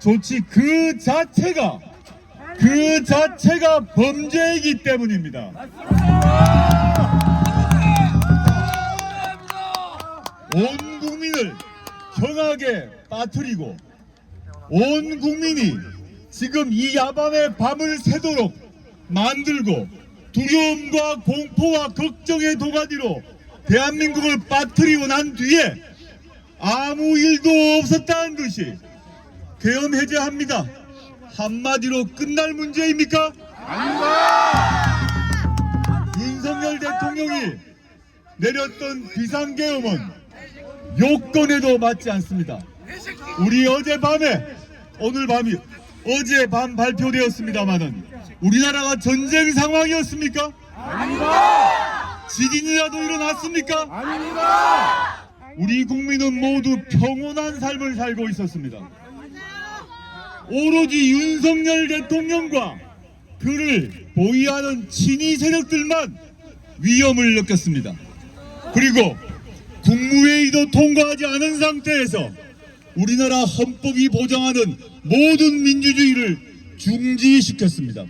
조치 그 자체가 범죄이기 때문입니다. 온 국민을 경악에 빠뜨리고 온 국민이 지금 이 야밤의 밤을 새도록 만들고 두려움과 공포와 걱정의 도가니로 대한민국을 빠뜨리고 난 뒤에 아무 일도 없었다는 것이 계엄 해제합니다. 한마디로 끝날 문제입니까? 아닙니다. 윤석열 대통령이 내렸던 비상계엄은 요건에도 맞지 않습니다. 우리 어젯밤 발표되었습니다마는 우리나라가 전쟁 상황이었습니까? 아닙니다. 지진이라도 일어났습니까? 아닙니다. 우리 국민은 모두 평온한 삶을 살고 있었습니다. 오로지 윤석열 대통령과 그를 보위하는 친위 세력들만 위험을 느꼈습니다. 그리고 국무회의도 통과하지 않은 상태에서 우리나라 헌법이 보장하는 모든 민주주의를 중지시켰습니다.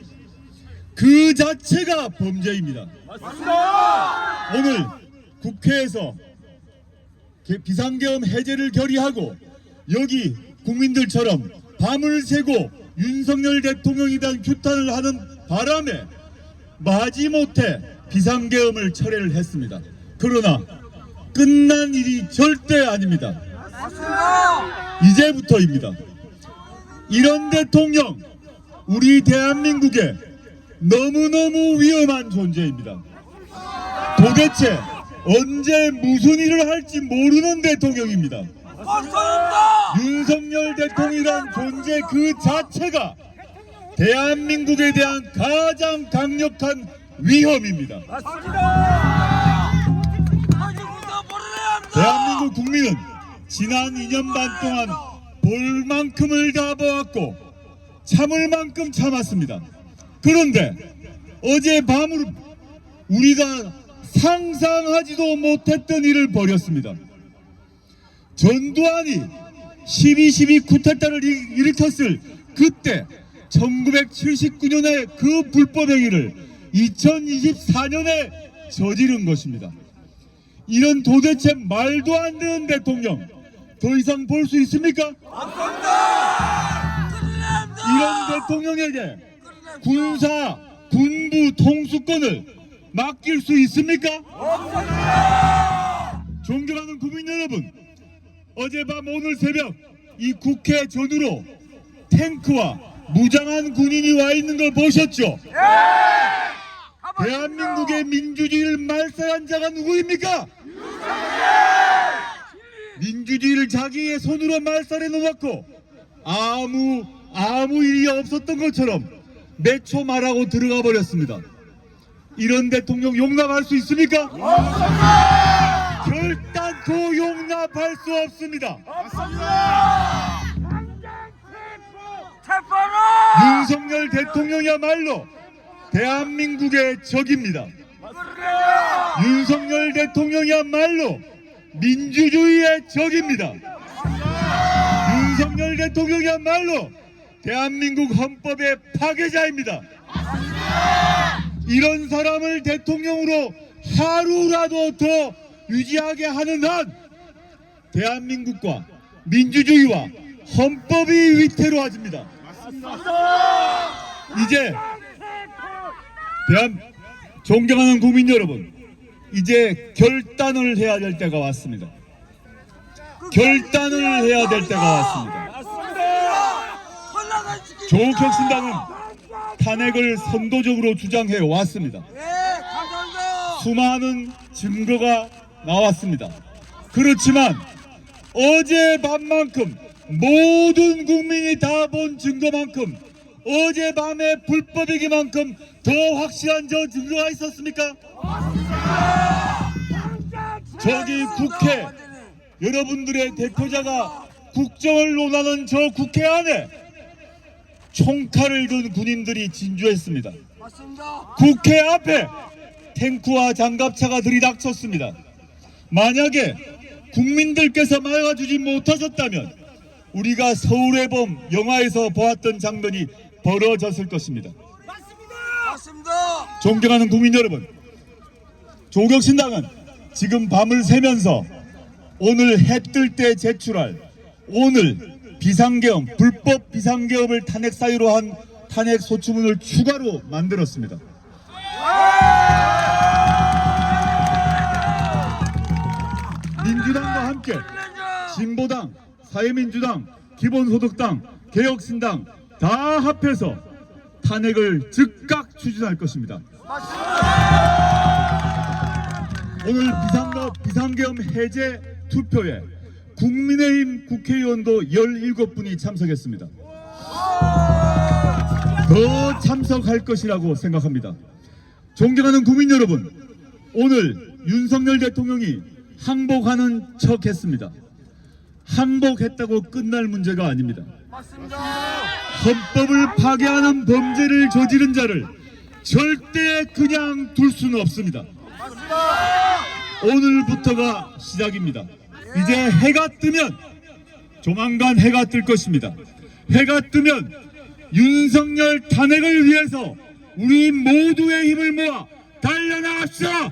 그 자체가 범죄입니다. 맞습니다. 오늘 국회에서 비상계엄 해제를 결의하고 여기 국민들처럼 밤을 새고 윤석열 대통령에 대한 규탄을 하는 바람에 마지못해 비상계엄을 철회를 했습니다. 그러나 끝난 일이 절대 아닙니다. 맞습니다. 이제부터입니다. 이런 대통령 우리 대한민국에 너무너무 위험한 존재입니다. 도대체 언제 무슨 일을 할지 모르는 대통령입니다. 윤석열 대통령이란 존재 그 자체가 대한민국에 대한 가장 강력한 위험입니다. 대한민국 국민은 지난 2년 반 동안 볼 만큼을 다 보았고 참을 만큼 참았습니다. 그런데 어젯밤으로 우리가 상상하지도 못했던 일을 벌였습니다. 전두환이 12.12 쿠데타를 일으켰을 그때 1979년에 그 불법행위를 2024년에 저지른 것입니다. 이런 도대체 말도 안 되는 대통령 더 이상 볼 수 있습니까? 이런 대통령에게 군부 통수권을 맡길 수 있습니까? 존경하는 국민 여러분, 어젯밤 오늘 새벽 이 국회 전으로 탱크와 무장한 군인이 와 있는 걸 보셨죠? 대한민국의 민주주의를 말살한 자가 누구입니까? 민주주의를 자기의 손으로 말살해 놓았고 아무 일이 없었던 것처럼 몇 초 말하고 들어가 버렸습니다. 이런 대통령 용납할 수 있습니까? 결단코 용납할 수 없습니다. 윤석열 대통령이야말로 대한민국의 적입니다. 윤석열 대통령이야말로 민주주의의 적입니다. 윤석열 대통령이야말로 대한민국 헌법의 파괴자입니다. 이런 사람을 대통령으로 하루라도 더 유지하게 하는 한 대한민국과 민주주의와 헌법이 위태로워집니다. 이제 존경하는 국민 여러분, 이제 결단을 해야 될 때가 왔습니다. 결단을 해야 될 때가 왔습니다. 조국혁신당은 탄핵을 선도적으로 주장해 왔습니다. 수많은 증거가 나왔습니다. 그렇지만 어젯밤만큼 모든 국민이 다 본 증거만큼 어젯밤의 불법이기만큼 더 확실한 저 증거가 있었습니까? 저기 국회 여러분들의 대표자가 국정을 논하는 저 국회 안에 총칼을 든 군인들이 진주했습니다. 국회 앞에 탱크와 장갑차가 들이닥쳤습니다. 만약에 국민들께서 막아주지 못하셨다면 우리가 서울의 봄 영화에서 보았던 장면이 벌어졌을 것입니다. 맞습니다. 존경하는 국민 여러분, 조국신당은 지금 밤을 새면서 오늘 해 뜰 때 제출할 오늘 비상계엄, 불법 비상계엄을 탄핵 사유로 한 탄핵 소추문을 추가로 만들었습니다. 민주당과 함께 진보당, 사회민주당, 기본소득당, 개혁신당 다 합해서 탄핵을 즉각 추진할 것입니다. 오늘 비상계엄 해제 투표에 국민의힘 국회의원도 17분이 참석했습니다. 더 참석할 것이라고 생각합니다. 존경하는 국민 여러분, 오늘 윤석열 대통령이 항복하는 척 했습니다. 항복했다고 끝날 문제가 아닙니다. 헌법을 파괴하는 범죄를 저지른 자를 절대 그냥 둘 수는 없습니다. 오늘부터가 시작입니다. 이제 해가 뜨면, 조만간 해가 뜰 것입니다. 해가 뜨면 윤석열 탄핵을 위해서 우리 모두의 힘을 모아 달려나갑시다.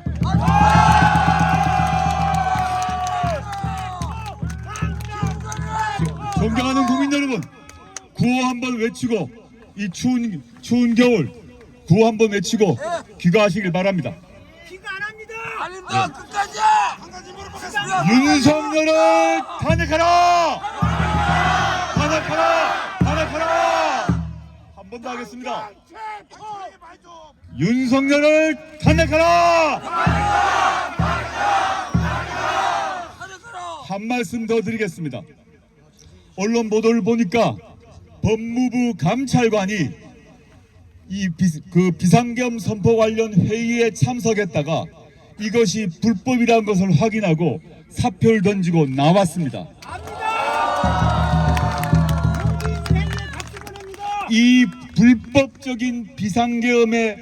존경하는 국민 여러분, 구호 한번 외치고 이 추운 겨울 구호 한번 외치고 귀가하시길 바랍니다. 기가 안 합니다. 아닙니다. 끝까지. 한 가지 물어보겠습니다. 윤석열을 탄핵하라! 탄핵하라! 탄핵하라! 한 번 더 하겠습니다. 윤석열을 탄핵하라! 한 말씀 더 드리겠습니다. 언론 보도를 보니까 법무부 감찰관이 이 비상계엄 선포 관련 회의에 참석했다가 이것이 불법이라는 것을 확인하고 사표를 던지고 나왔습니다. 이 불법적인 비상계엄에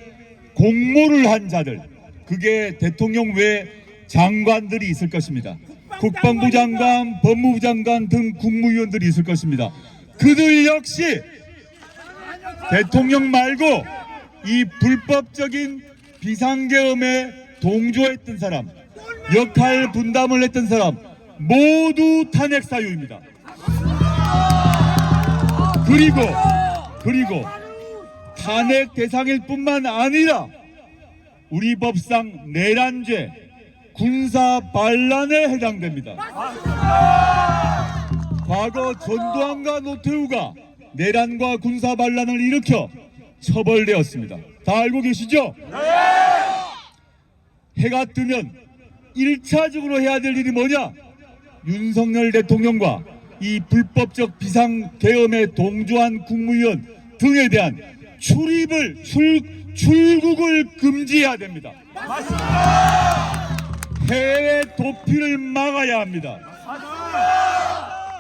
공모를 한 자들, 그게 대통령 외 장관들이 있을 것입니다. 국방부 장관, 법무부 장관 등 국무위원들이 있을 것입니다. 그들 역시 대통령 말고 이 불법적인 비상계엄에 동조했던 사람, 역할 분담을 했던 사람 모두 탄핵 사유입니다. 그리고 탄핵 대상일 뿐만 아니라 우리 법상 내란죄, 군사 반란에 해당됩니다. 과거 전두환과 노태우가 내란과 군사 반란을 일으켜 처벌되었습니다. 다 알고 계시죠? 해가 뜨면 1차적으로 해야 될 일이 뭐냐? 윤석열 대통령과 이 불법적 비상계엄에 동조한 국무위원 등에 대한 출국을 금지해야 됩니다. 해외 도피를 막아야 합니다.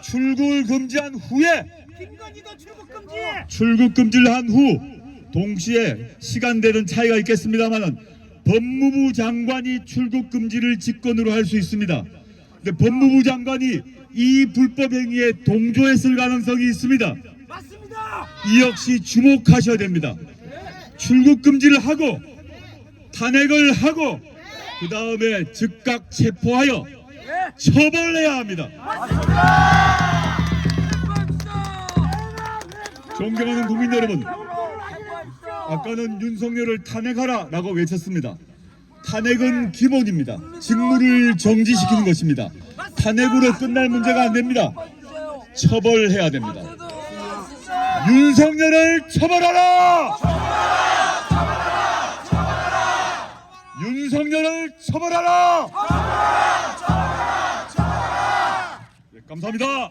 출국을 금지한 후에 출국 금지를 한 후 동시에 시간대는 차이가 있겠습니다만 법무부 장관이 출국 금지를 직권으로 할 수 있습니다. 근데 법무부 장관이 이 불법 행위에 동조했을 가능성이 있습니다. 맞습니다. 이 역시 주목하셔야 됩니다. 출국 금지를 하고 탄핵을 하고 그 다음에 즉각 체포하여 처벌해야 합니다. 존경하는 국민 여러분, 아까는 윤석열을 탄핵하라 라고 외쳤습니다. 탄핵은 기본입니다. 직무를 정지시키는 것입니다. 탄핵으로 끝날 문제가 안 됩니다. 처벌해야 됩니다. 윤석열을 처벌하라! 윤석열을 처벌하라! 네, 감사합니다.